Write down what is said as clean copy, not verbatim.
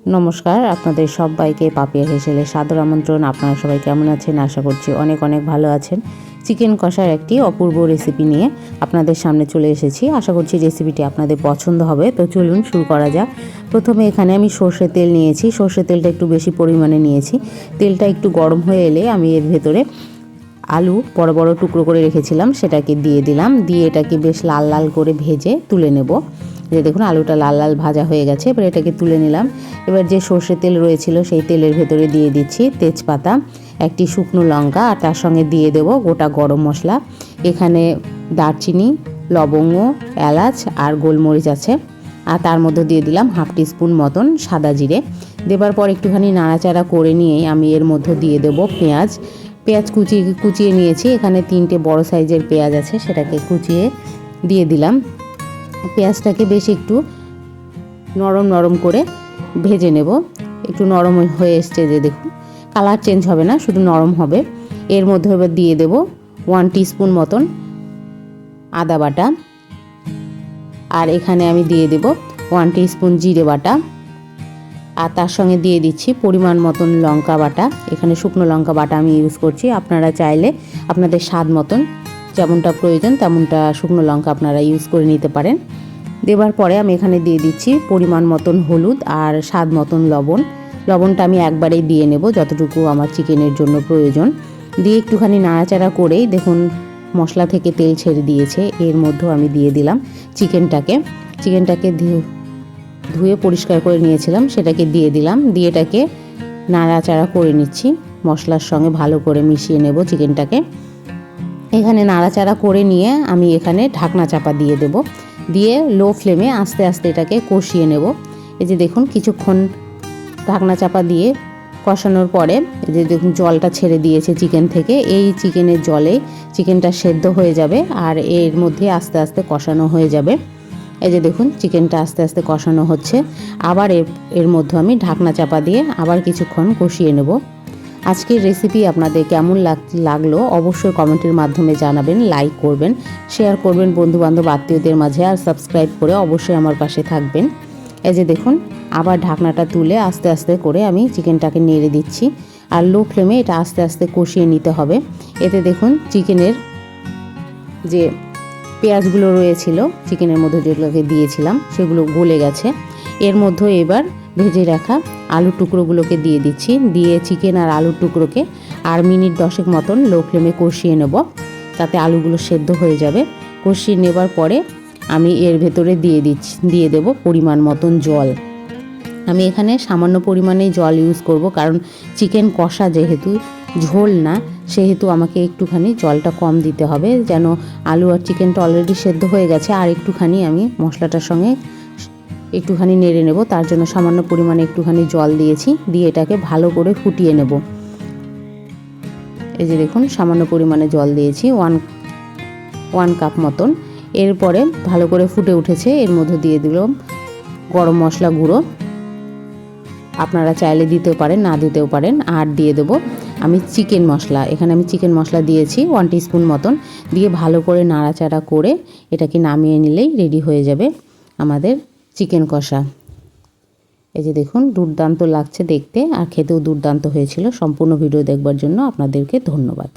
নমস্কার, আপনাদের সবাইকে পাপিয়া হেসেলে সাদর আমন্ত্রণ। আপনারা সবাই কেমন আছেন? আশা করছি অনেক অনেক ভালো আছেন। চিকেন কষার একটি অপূর্ব রেসিপি নিয়ে আপনাদের সামনে চলে এসেছি। আশা করছি রেসিপিটি আপনাদের পছন্দ হবে। তো চলুন শুরু করা যাক। প্রথমে এখানে আমি সর্ষের তেল নিয়েছি। সর্ষের তেলটা একটু বেশি পরিমাণে নিয়েছি। তেলটা একটু গরম হয়ে এলে আমি এর ভেতরে আলু বড় বড় টুকরো করে রেখেছিলাম সেটাকে দিয়ে দিলাম। দিয়ে এটাকে বেশ লাল লাল করে ভেজে তুলে নেব। যে দেখুন আলুটা লাল লাল ভাজা হয়ে গেছে। এবার এটাকে তুলে নিলাম। এবার যে সর্ষের তেল রয়েছিল সেই তেলের ভেতরে দিয়ে দিচ্ছি তেজপাতা, একটি শুকনো লঙ্কা, আর তার সঙ্গে দিয়ে দেব গোটা গরম মশলা। এখানে দারচিনি, লবঙ্গ, এলাচ আর গোলমরিচ আছে। আর তার মধ্যে দিয়ে দিলাম হাফ টিস্পুন মতন সাদা জিরে। দেবার পর একটুখানি নাড়াচাড়া করে নিয়েই আমি এর মধ্যে দিয়ে দেব পেঁয়াজ কুচিয়ে নিয়েছি। এখানে 3টে বড় সাইজের পেঁয়াজ আছে, সেটাকে কুচিয়ে দিয়ে দিলাম। পেঁয়াজটাকে বেশ একটু নরম নরম করে ভেজে নেব। একটু নরম হয়ে এসছে, যে দেখুন কালার চেঞ্জ হবে না, শুধু নরম হবে। এর মধ্যে এবার দিয়ে দেব 1 টিস্পুন মতন আদা বাটা, আর এখানে আমি দিয়ে দেব 1 টিস্পুন জিরে বাটা, আর তার সঙ্গে দিয়ে দিচ্ছি পরিমাণ মতন লঙ্কা বাটা। এখানে শুকনো লঙ্কা বাটা আমি ইউজ করছি। আপনারা চাইলে আপনাদের স্বাদ মতন যেমনটা প্রয়োজন তেমনটা শুকনো লঙ্কা আপনারা ইউজ করে নিতে পারেন। দেবার পরে আমি এখানে দিয়ে দিচ্ছি পরিমাণ মতন হলুদ আর স্বাদ মতন লবণ। লবণটা আমি একবারেই দিয়ে নেব যতটুকু আমার চিকেনের জন্য প্রয়োজন। দিয়ে একটুখানি নাড়াচাড়া করেই দেখুন মশলা থেকে তেল ছেড়ে দিয়েছে। এর মধ্যেও আমি দিয়ে দিলাম চিকেনটাকে ধুয়ে পরিষ্কার করে নিয়েছিলাম, সেটাকে দিয়ে দিলাম। দিয়ে এটাকে নাড়াচাড়া করে নিচ্ছি। মশলার সঙ্গে ভালো করে মিশিয়ে নেব চিকেনটাকে। এখানে নাড়াচাড়া করে নিয়ে আমি এখানে ঢাকনা চাপা দিয়ে দেব। দিয়ে লো ফ্লেমে আস্তে আস্তে এটাকে কষিয়ে নেব। এই যে দেখুন কিছুক্ষণ ঢাকনা চাপা দিয়ে কষানোর পরে এই যে দেখুন জলটা ছেড়ে দিয়েছে চিকেন থেকে। এই চিকেনের জলে চিকেনটা সেদ্ধ হয়ে যাবে আর এর মধ্যে আস্তে আস্তে কষানো হয়ে যাবে। এই যে দেখুন চিকেনটা আস্তে আস্তে কষানো হচ্ছে। আবার এর মধ্যে আমি ঢাকনা চাপা দিয়ে আবার কিছুক্ষণ কষিয়ে নেব। আজকের রেসিপি আপনাদের কেমন লাগলো অবশ্যই কমেন্টের মাধ্যমে জানাবেন, লাইক করবেন, শেয়ার করবেন বন্ধুবান্ধব আত্মীয়দের মাঝে, আর সাবস্ক্রাইব করে অবশ্যই আমার পাশে থাকবেন। এই যে দেখুন আবার ঢাকনাটা তুলে আস্তে আস্তে করে আমি চিকেনটাকে নেড়ে দিচ্ছি। আর লো ফ্লেমে এটা আস্তে আস্তে কষিয়ে নিতে হবে। এতে দেখুন চিকেনের যে পেঁয়াজগুলো রয়েছিল চিকেনের মধ্যে যেগুলোকে দিয়েছিলাম সেগুলো গলে গেছে। এর মধ্যে এবার ভেজে রাখা আলুর টুকরোগুলোকে দিয়ে দিচ্ছি। দিয়ে চিকেন আর আলুর টুকরোকে আর মিনিট 10 মতন লো ফ্লেমে কষিয়ে নেব, তাতে আলুগুলো সেদ্ধ হয়ে যাবে। কষিয়ে নেবার পরে আমি এর ভেতরে দিয়ে দেব পরিমাণ মতন জল। আমি এখানে সামান্য পরিমাণেই জল ইউজ করব, কারণ চিকেন কষা যেহেতু ঝোল না, সেহেতু আমাকে একটুখানি জলটা কম দিতে হবে, যেন আলু আর চিকেনটা অলরেডি সেদ্ধ হয়ে গেছে। আর একটুখানি আমি মশলাটার সঙ্গে একটুখানি নেড়ে নেব, তার জন্য সামান্য পরিমাণে একটুখানি জল দিয়েছি। দিয়ে এটাকে ভালো করে ফুটিয়ে নেব। এই যে দেখুন সামান্য পরিমাণে জল দিয়েছি, ওয়ান কাপ মতন। এরপরে ভালো করে ফুটে উঠেছে। এর মধ্যে দিয়ে দিলাম গরম মশলা গুঁড়ো, আপনারা চাইলে দিতেও পারেন, না দিতেও পারেন। আর দিয়ে দেবো আমি চিকেন মশলা। এখানে আমি চিকেন মশলা দিয়েছি 1 টিস্পুন মতন। দিয়ে ভালো করে নাড়াচাড়া করে এটাকে নামিয়ে নিলেই রেডি হয়ে যাবে আমাদের চিকেন কষা। এই যে দেখুন দুর্দান্ত লাগছে দেখতে, আর খেতেও দুর্দান্ত হয়েছিল। সম্পূর্ণ ভিডিও দেখবার জন্য আপনাদেরকে ধন্যবাদ।